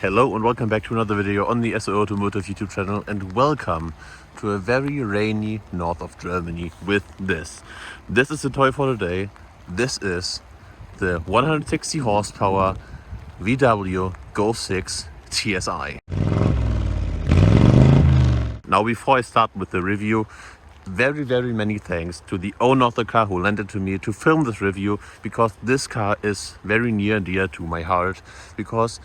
Hello and welcome back to another video on the SOAutomotive YouTube channel, and welcome to a very rainy north of Germany with this. This is the toy for today. This is the 160 horsepower VW Golf 6 TSI. Now before I start with the review, very many thanks to the owner of the car who lent it to me to film this review, because this car is very near and dear to my heart. Because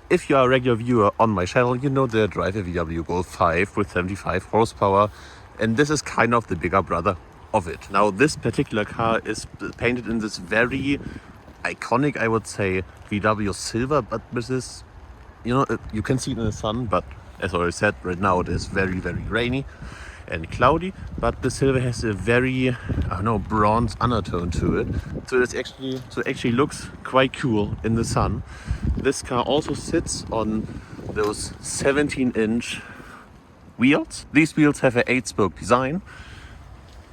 if you are a regular viewer on my channel, you know that I drive a VW Golf 5 with 75 horsepower, and this is kind of the bigger brother of it. Now this particular car is painted in this very iconic, I would say, VW silver, but with this, you can see it in the sun, but as I already said, right now it is very rainy and cloudy, but the silver has a very, bronze undertone to it. So it actually looks quite cool in the sun. This car also sits on those 17-inch wheels. These wheels have an 8-spoke design,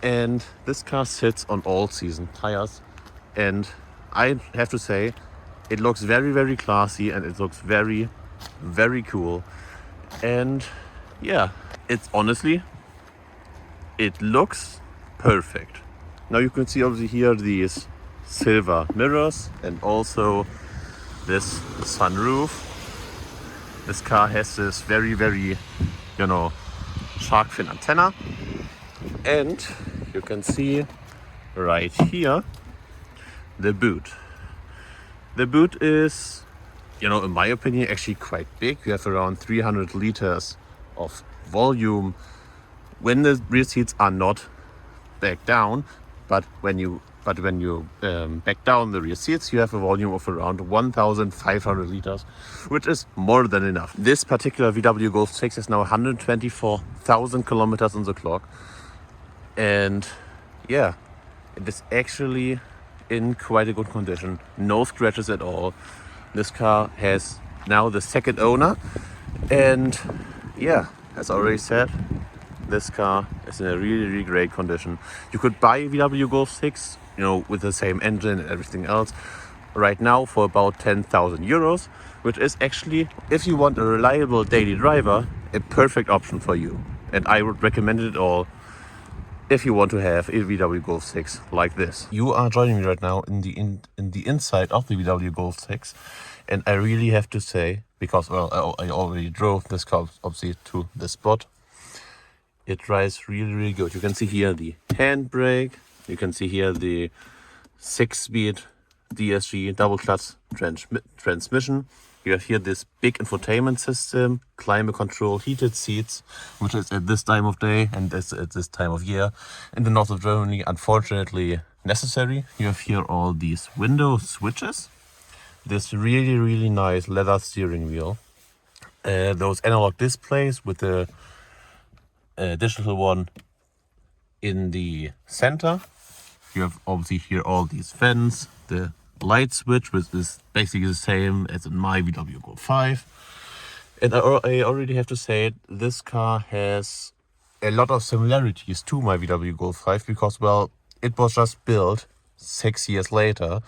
and this car sits on all-season tires. And I have to say, it looks very classy, and it looks very cool. And yeah, it's honestly, it looks perfect. Now you can see obviously here these silver mirrors and also this sunroof. This car has this very shark fin antenna, and you can see right here the boot. The boot is, in my opinion, actually quite big. You have around 300 liters of volume when the rear seats are not back down, but when you back down the rear seats, you have a volume of around 1,500 liters, which is more than enough. This particular VW Golf 6 has now 124,000 kilometers on the clock, and yeah, it is actually in quite a good condition. No scratches at all. This car has now the second owner, and yeah, as I already said, this car is in a really great condition. You could buy a VW Golf 6, with the same engine and everything else, right now for about 10,000 euros, which is actually, if you want a reliable daily driver, a perfect option for you. And I would recommend it all if you want to have a VW Golf 6 like this. You are joining me right now in the inside of the VW Golf 6, and I really have to say, because I already drove this car obviously to this spot, it drives really good. You can see here the handbrake. You can see here the 6-speed DSG double clutch transmission. You have here this big infotainment system, climate control, heated seats, which is at this time of day and at this time of year in the north of Germany unfortunately necessary. You have here all these window switches, this really nice leather steering wheel, those analog displays with the digital one in the center. You have obviously here all these fans, the light switch, which is basically the same as in my VW Golf 5. And I already have to say, this car has a lot of similarities to my VW Golf 5, because, well, it was just built 6 years later,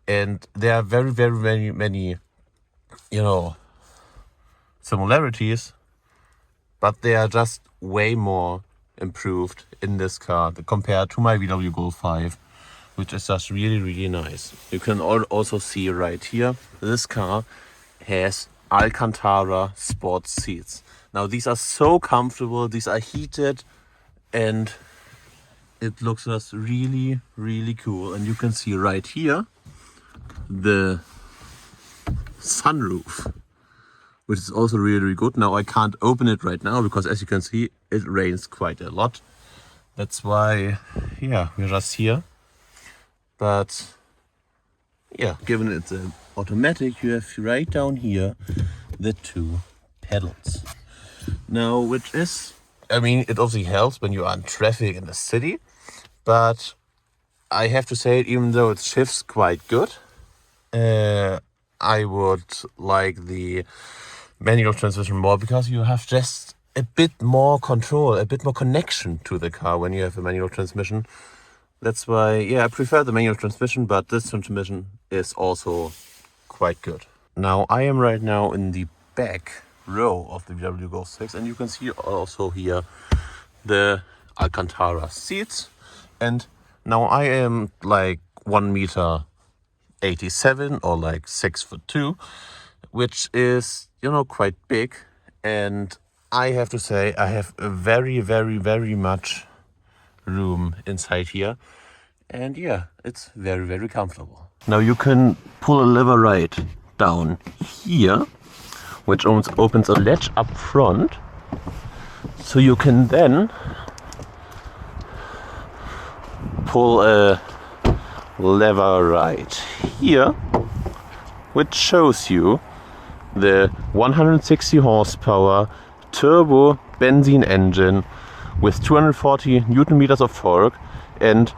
and there are very many similarities, but they are just way more improved in this car compared to my VW Golf 5, which is just really nice. You can also see right here, this car has Alcantara sports seats. Now these are so comfortable, these are heated, and it looks just really cool. And you can see right here the sunroof, which is also really good. Now I can't open it right now because, as you can see, it rains quite a lot. That's why, yeah, we're just here. But yeah, given it's an automatic, you have right down here the 2 pedals. Now, which is, it obviously helps when you are in traffic in the city, but I have to say, even though it shifts quite good, I would like the manual transmission more, because you have just a bit more control, a bit more connection to the car when you have a manual transmission. That's why, yeah, I prefer the manual transmission, but this transmission is also quite good. Now I am right now in the back row of the VW Golf 6, and you can see also here the Alcantara seats. And now I am like 1.87 m or like 6'2", which is, you know, quite big. And I have to say I have a very, very, very much room inside here. And yeah, it's very, very comfortable. Now you can pull a lever right down here, which opens a latch up front. So you can then pull a lever right here, which shows you the 160 horsepower turbo benzene engine with 240 Newton meters of torque. And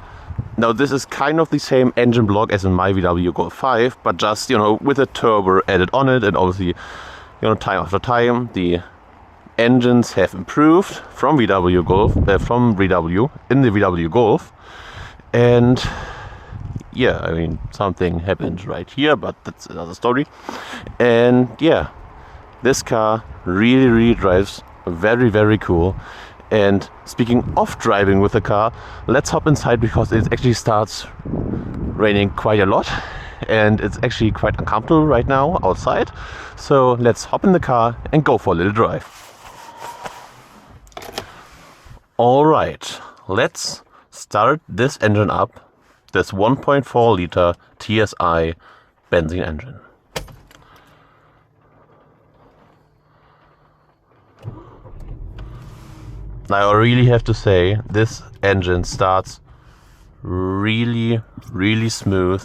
now this is kind of the same engine block as in my VW Golf 5, but just, you know, with a turbo added on it. And obviously, you know, time after time the engines have improved from VW Golf, in the VW Golf. And yeah, I mean, something happened right here, but that's another story. And yeah, this car really, really drives very, very cool. And speaking of driving with the car, let's hop inside, because it actually starts raining quite a lot and it's actually quite uncomfortable right now outside. So let's hop in the car and go for a little drive. All right, let's start this engine up, this 1.4 liter TSI benzene engine. Now I really have to say, this engine starts really, really smooth.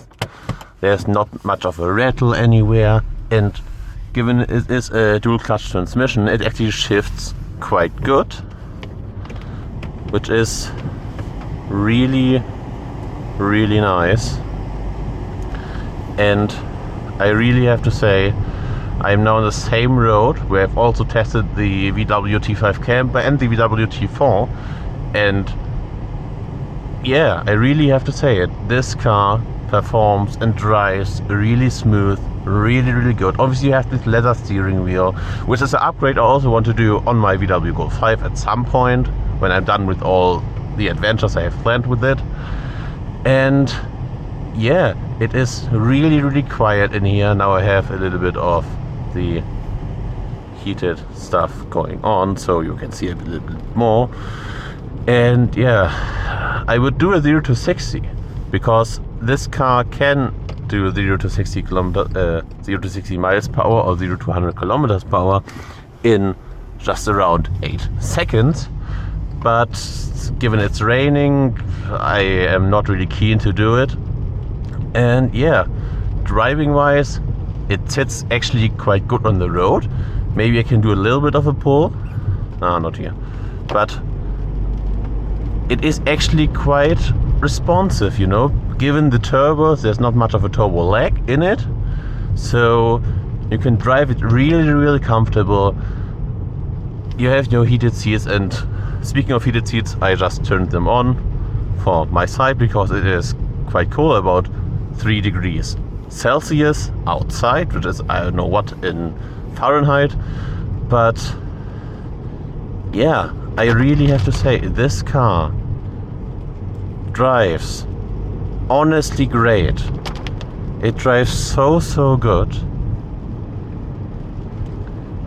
There's not much of a rattle anywhere, and given it is a dual clutch transmission, it actually shifts quite good, which is really, really nice. And I really have to say, I'm now on the same road where I've also tested the VW T5 Camper and the VW T4, and yeah, I really have to say it, this car performs and drives really smooth, really, really good. Obviously you have this leather steering wheel, which is an upgrade I also want to do on my VW Golf 5 at some point, when I'm done with all the adventures I have planned with it. And yeah, it is really, really quiet in here. Now I have a little bit of the heated stuff going on, so you can see a little bit more. And yeah, I would do a 0 to 60, because this car can do 0 to 60 miles per hour or 0 to 100 kilometers per hour in just around 8 seconds. But given it's raining, I am not really keen to do it. And yeah, driving wise, it sits actually quite good on the road. Maybe I can do a little bit of a pull. No, not here. But it is actually quite responsive, you know. Given the turbos, there's not much of a turbo lag in it. So you can drive it really, really comfortable. You have your heated seats, and speaking of heated seats, I just turned them on for my side because it is quite cool, about 3 degrees Celsius outside, which is I don't know what in Fahrenheit. But yeah, I really have to say, this car drives honestly great. It drives so good,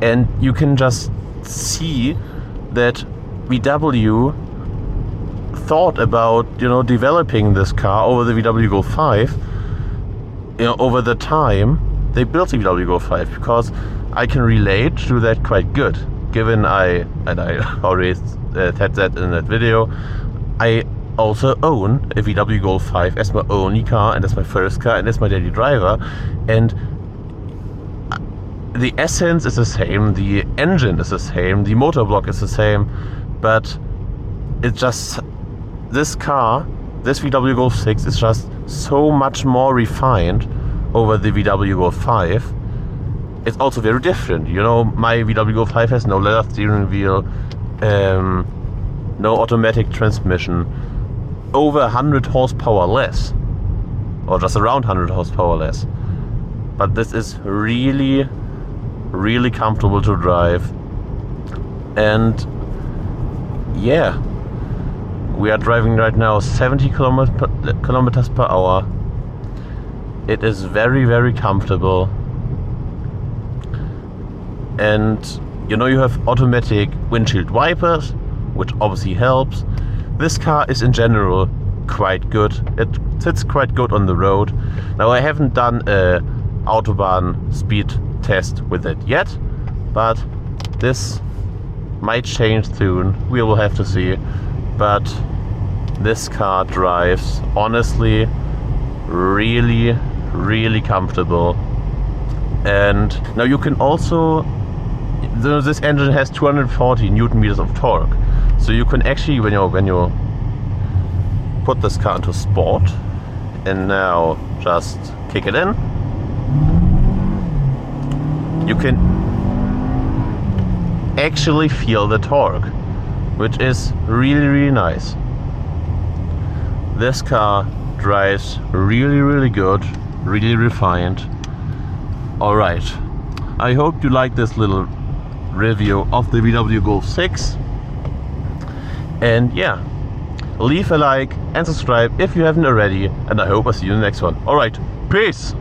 and you can just see that VW thought about, you know, developing this car over the VW Golf 5. You know, over the time they built the VW Golf 5, because I can relate to that quite good, given I already said that in that video, I also own a VW Golf 5 as my only car, and as my first car, and as my daily driver. And the essence is the same, the engine is the same, the motor block is the same, but it's just, this car, this VW Golf 6 is just so much more refined over the VW Golf 5. It's also very different, you know. My VW Golf 5 has no leather steering wheel, no automatic transmission, over 100 horsepower less, or just around 100 horsepower less. But this is really, really comfortable to drive. And yeah, we are driving right now 70 kilometers per hour. It is very, very comfortable. And you know, you have automatic windshield wipers, which obviously helps. This car is in general quite good. It sits quite good on the road. Now, I haven't done a Autobahn speed test with it yet, but this might change soon. We will have to see. But this car drives honestly really, really comfortable. And now you can also, this engine has 240 Newton meters of torque, so you can actually, when you put this car into sport and now just kick it in, you can actually feel the torque, which is really, really nice. This car drives really, really good, really refined. Alright, I hope you like this little review of the VW Golf 6. And yeah, leave a like and subscribe if you haven't already, and I hope I see you in the next one. Alright, peace!